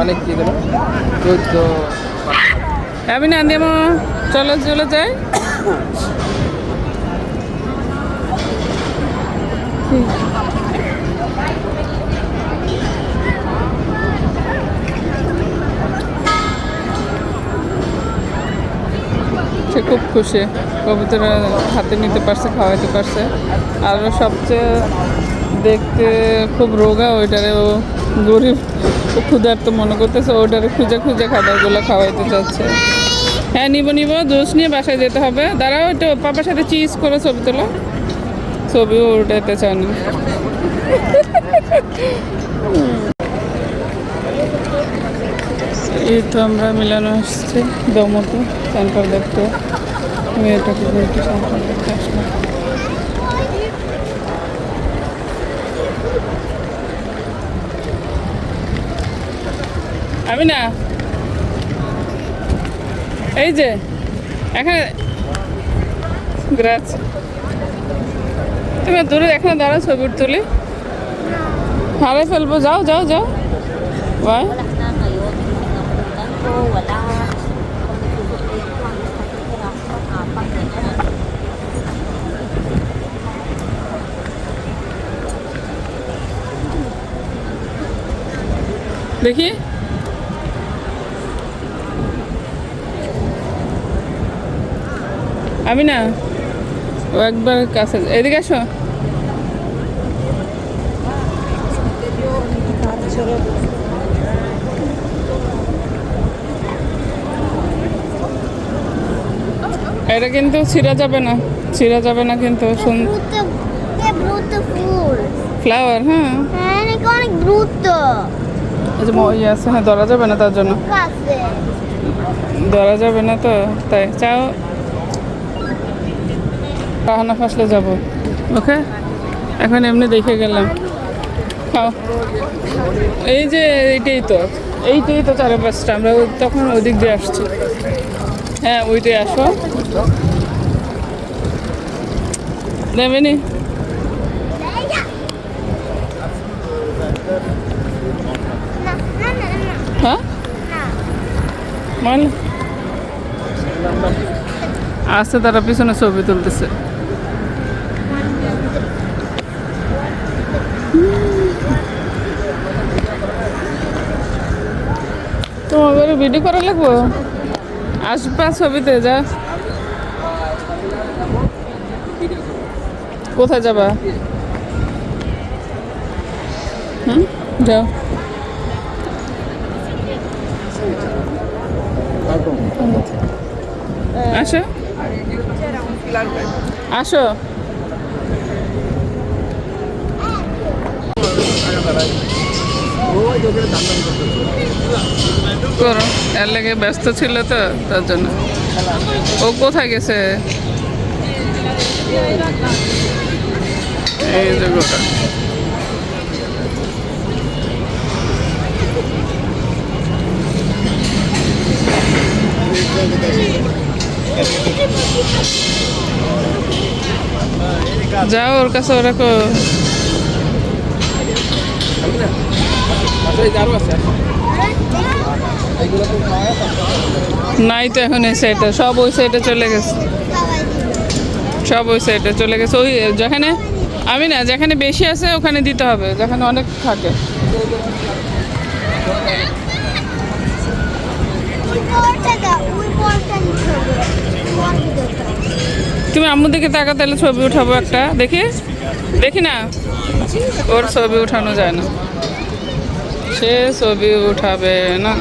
অনেক কি দিল 14 আমি না দেবো চলো চলে যাই সে খুব খুশি কবুতরা হাতে নিতে পারছে খাওয়াইতে পারছে আর সবচেয়ে দেখতে খুব রোগা ওইটারে ও গরিব ও ক্ষুধার্ত মনে করতেছে ওইটারে খুঁজে খুঁজে খাবারগুলো খাওয়াইতে চাচ্ছে হ্যাঁ নিব জুস নিয়ে বাসায় যেতে হবে দাঁড়াও একটু পাপার সাথে চিজ করে ছবি তোলো ছবিও উঠাইতে চান এই তো আমরা মিলানো আসছি দমতো সেন্টার দেখতে মেয়েটাকে একটু সেন্টার দেখতে আসলাম আমি না এই যে এখানে গ্রাচ তুমি দূরে এখানে দাঁড়াও ছবি তুলি হারাই ফেলবো যাও যাও যাও ভাই দেখি আমি না ও একবার কাছে এদিকে আসো এটা কিন্তু ছিঁড়া যাবে না কিন্তু ফ্লাওয়ার হ্যাঁ অনেক দ্রুত এই যে ইয়ে আছে হ্যাঁ ধরা যাবে না তার জন্য ধরা যাবে না তো তাই চাও পাহানা ফাসলে যাব ওকে এখন এমনি দেখে গেলাম খাও এই যে এইটাই তো 4-5টা আমরা তখন ওদিক দিয়ে আসছি হ্যাঁ ওইটাই আসো দেবেনি হ্যাঁ আসতে তারা পিছনে ছবি তুলতেছে তোমাদের ভিডিও করা লাগবো আসবা ছবিতে যা কোথায় যাবা যাও আসো আসো করো এর লেগে ব্যস্ত ছিল তো তার জন্য ও কোথায় গেছে এই যে গোটা যাও ওর কাছে ওরকম নাই তো এখন এই সাইডে সব ওই সাইডে চলে গেছে ওই যেখানে আমি না যেখানে বেশি আছে ওখানে দিতে হবে যেখানে অনেক থাকে তুমি আম্মুর দিকে তাকা তাহলে ছবি উঠাবো একটা দেখি না ওর ছবি উঠানো যায় না সে ছবি উঠাবে না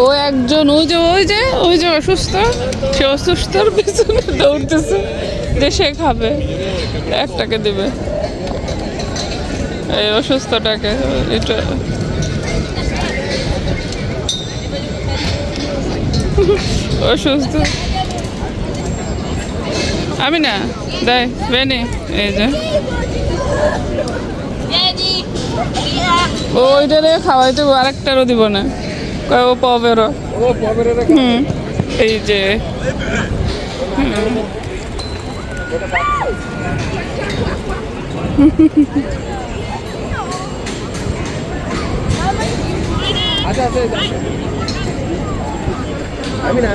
ও একজন ওই যে অসুস্থ সে অসুস্থর পেছনে দৌড়তেছে যে সে খাবে একটাকে দেবে এই অসুস্থটাকে এটা অসুস্থ আমি না দেয় বেনি এই যে ওইটারে খাওয়াইতে আরেকটারও দিব না কয় ও পবেরও ও পবের হুম এই যে আচ্ছা আচ্ছা আমি না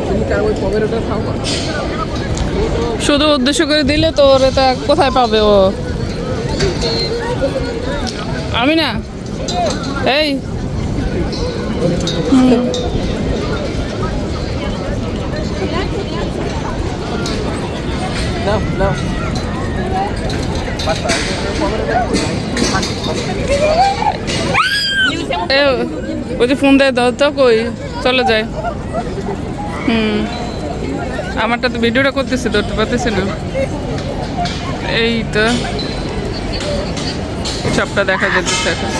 তুমি কি ওই পবের ওটা খাও না শুধু উদ্দেশ্য করে দিলে তো ওরে তা কোথায় পাবে ও আমি না এই না না এ ওই যে ফোন দেয় দাও তো কই চলে যায় আমারটা তো ভিডিওটা করতেছে ধরতে পারতেছে না এই তো সবটা দেখা যেতেছে এখন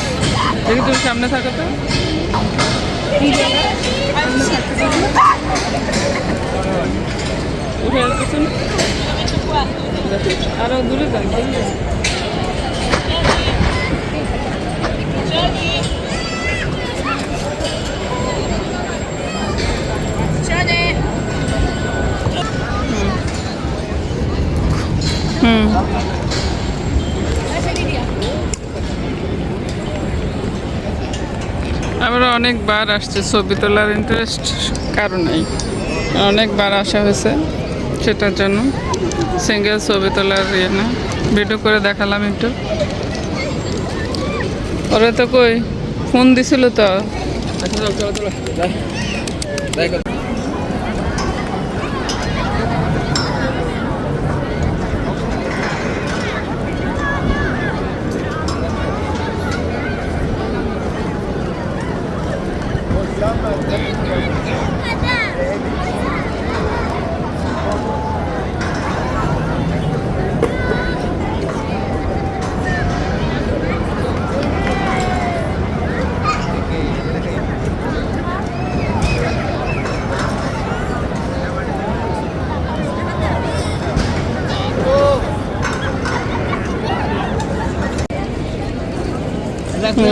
দেখি তুমি সামনে থাকো তো উঠে যাচ্ছেন আরো দূরে যান আমরা অনেকবার আসছে ছবি তোলার ইন্টারেস্ট কারণেই অনেকবার আসা হয়েছে সেটার জন্য সিঙ্গেল ছবি তোলার ইয়ে না ভিডিও করে দেখালাম একটু ওরা তো কই ফোন দিছিল তো আচ্ছা চলো চলো চলো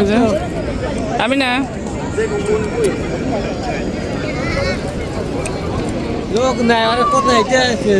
দেখো আমি না লোক নাই আর কোথায় যাচ্ছে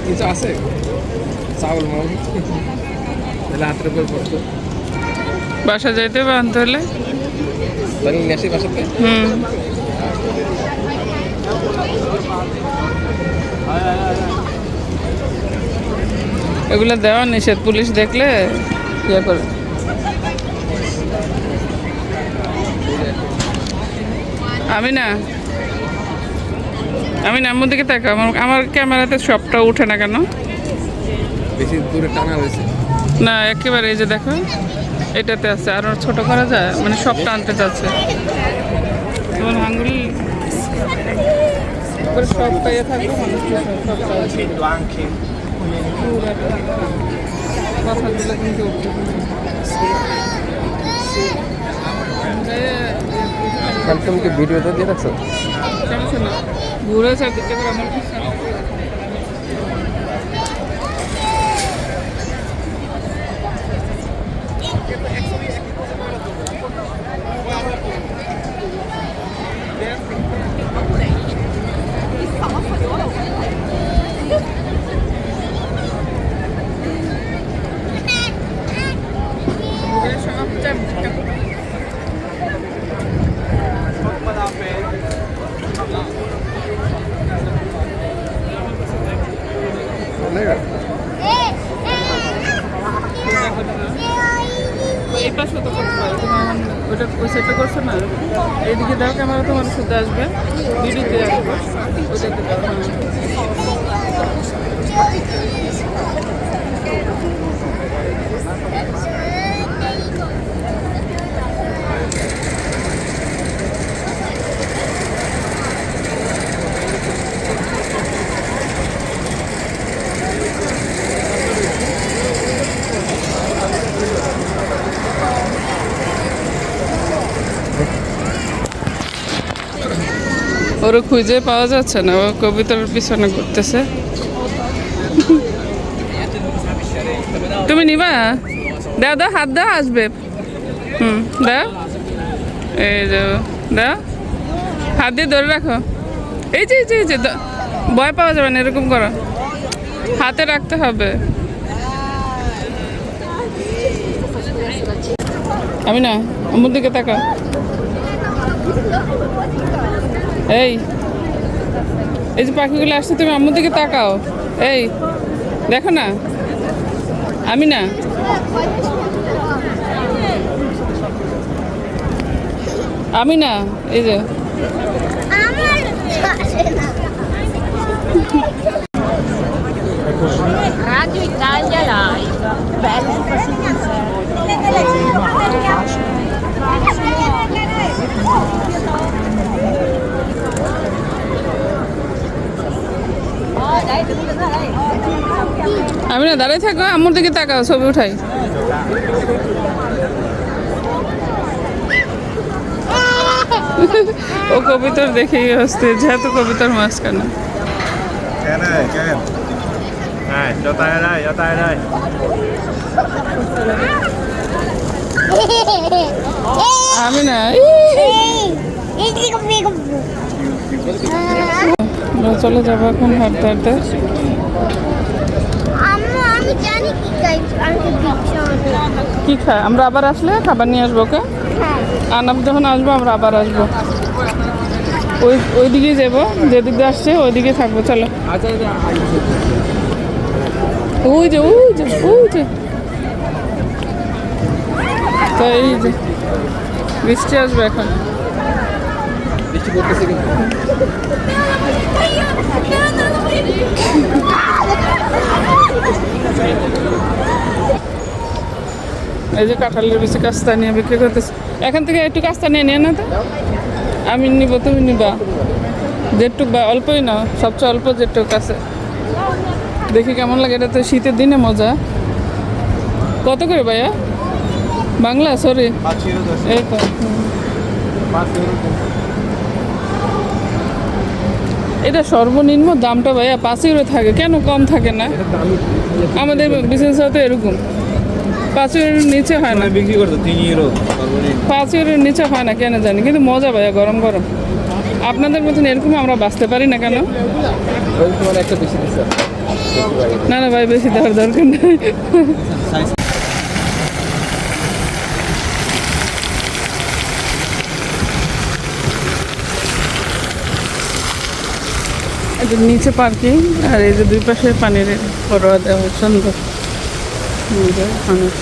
কিছু আছে চাউল মাউল রাত্রে পর পড়তো বাসা যাইতে হবে আনতে হলে তাহলে নেশি বাসাতে এগুলো দেওয়া নিষেধ পুলিশ দেখলে ইয়ে করে আমি না আমার দিকে তাকা আমার ক্যামেরাতে সবটা উঠে না কেন বেশি দূরে টানা হয়েছে না একেবারে এই যে দেখো এটাতে আছে আর ছোট করা যায় মানে সবটা আনতে চাচ্ছে তোমার আঙ্গুল সবটা ইয়ে থাকবে কথা দিলে কিন্তু তুমি কি ভিডিওতে দিয়ে রাখছো সমস্যা না ঘুরে চারদিকে আমার এই পাশে তো করতে পারো তুমি ওইটা ওই সাইডটা করছো না এইদিকে দাও ক্যামেরা তোমার শুদ্ধ আসবে ভিডিওতে আসবে ওইটাতে দাও ওরা খুঁজে পাওয়া যাচ্ছে না, ও কবিতার পিছনে ঘুরতেছে। তুমি নিবা? দাও দাও, হাত দাও, আসবে। দাও, এই যাও, দাও, হাত দিয়ে ধরে রাখো। এই যে এই যে এই যে, ভয় পাওয়া যাবে না, এরকম করো, হাতে রাখতে হবে। আমি না, আমার দিকে তাকাও। এই এই যে পাখিগুলো আসছে, তুমি আমার দিকে তাকাও। এই দেখো না, আমি না, আমি না, এই যে Radio Italia Live, bello super আমি না, দাঁড়াই থাকো, আমার দিকে তাকাও, ছবি উঠাই। ও কবিতার দেখেই আসতে, যেহেতু কবিতার মাঝখানে। Này, cho tay ở đây, cho tay ở đây. আমি না, আমরা চলে যাবো এখন হাঁটতে হাঁটতে। আমি জানি কি খাই, আমি তো দিচ্ছি না। কি খায়? আমরা আবার আসলে খাবার নিয়ে আসবো, ওকে? হ্যাঁ। আনাম যখন আসবো আমরা আবার আসবো, ওই দিকে যাবো, যেদিক দিয়ে আসছে ওই দিকে থাকবো। চলো, ওই যে ওই যে ওই যে, তো এই যে বৃষ্টি আসবে এখন। বৃষ্টি পড়তেছে কিন্তু। এই যে কাঁঠালের বেশি কাস্তা নিয়ে বিক্রি করতেছে। এখান থেকে একটু কাস্তা নিয়ে নিয়ে না তো, আমি নিব, তুমি নিবা। যেটুক বা অল্পই না, সবচেয়ে অল্প যেটুক আছে, দেখি কেমন লাগে। এটা তো শীতের দিনে মজা। কত করে ভাইয়া? বাংলা, সরি, এই তো। এটা সর্বনিম্ন দামটা ভাইয়া 5 ইউরো থাকে, কেন কম থাকে না? আমাদের বিজনেস তো এরকম 5 ইউরোর নিচে হয় না, বিক্রি করতো 3 ইউরো। 5 ইউরোর নিচে হয় না, কেন জানি, কিন্তু মজা ভাইয়া, গরম গরম। আপনাদের মতন এরকম আমরা বাঁচতে পারি না কেন? তোমার একটা বেশি দিচ্ছে। না না ভাই, বেশি দেওয়ার দরকার নেই। এই যে নিচে পার্কিং, আর এই যে দুই পাশে পানির ফরোয়া দেওয়া, সুন্দর মানুষ।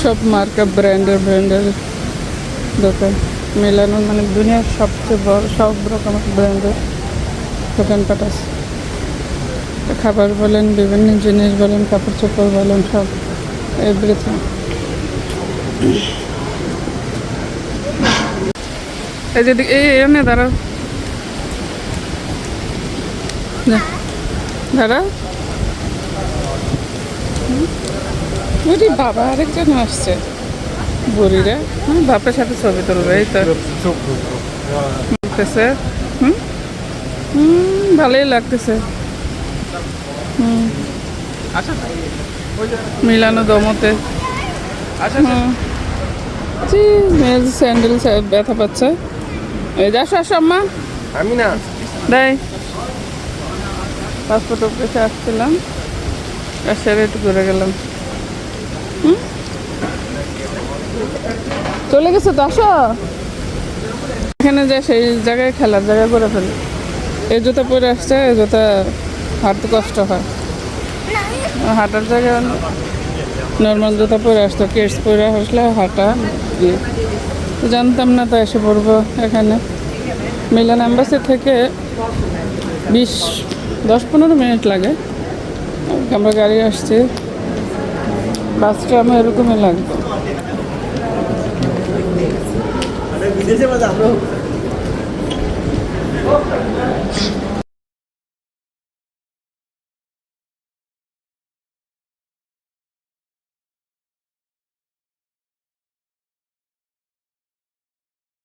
সব মার্কা ব্র্যান্ডের দোকান মেলানো, মানে দুনিয়ার সবচেয়ে বড় সব রকমের ব্র্যান্ডের দোকানপাট আছে। খাবার বলেন, বিভিন্ন জিনিস বলেন, কাপড় চোপড় বলেন, সব এভরিথিং। এই যে এই এনে দাঁড়াও, দাঁড়াও। ওরে বাবা, আরেকজন আসছে, বুড়িরা। বাপের সাথে ছবি তুলবে, এই তো লাগতেছে। ভালোই লাগতেছে। মিলানো দমতে। জি, মেয়ের স্যান্ডেল ব্যথা পাচ্ছে। এই যা, আসো আম্মা। আমি না, দেয় পাসপোর্ট অফিসে আসছিলাম, সেরে একটু ঘুরে গেলাম। চলে গেছে তো, আসো। এখানে যায় সেই জায়গায় খেলার জায়গা করে ফেলে। এই জুতা পরে আসছে, এই জুতা হাঁটতে কষ্ট হয়, হাঁটার জায়গায় নর্মাল জুতা পরে আসতো। কিডস পরে আসলে হাঁটা জানতাম না, তো এসে পড়বো এখানে। মিলান এম্বাসি থেকে 10-15 মিনিট লাগে। আমরা গাড়ি আসছি, বাসটা আমার এরকমই লাগবে।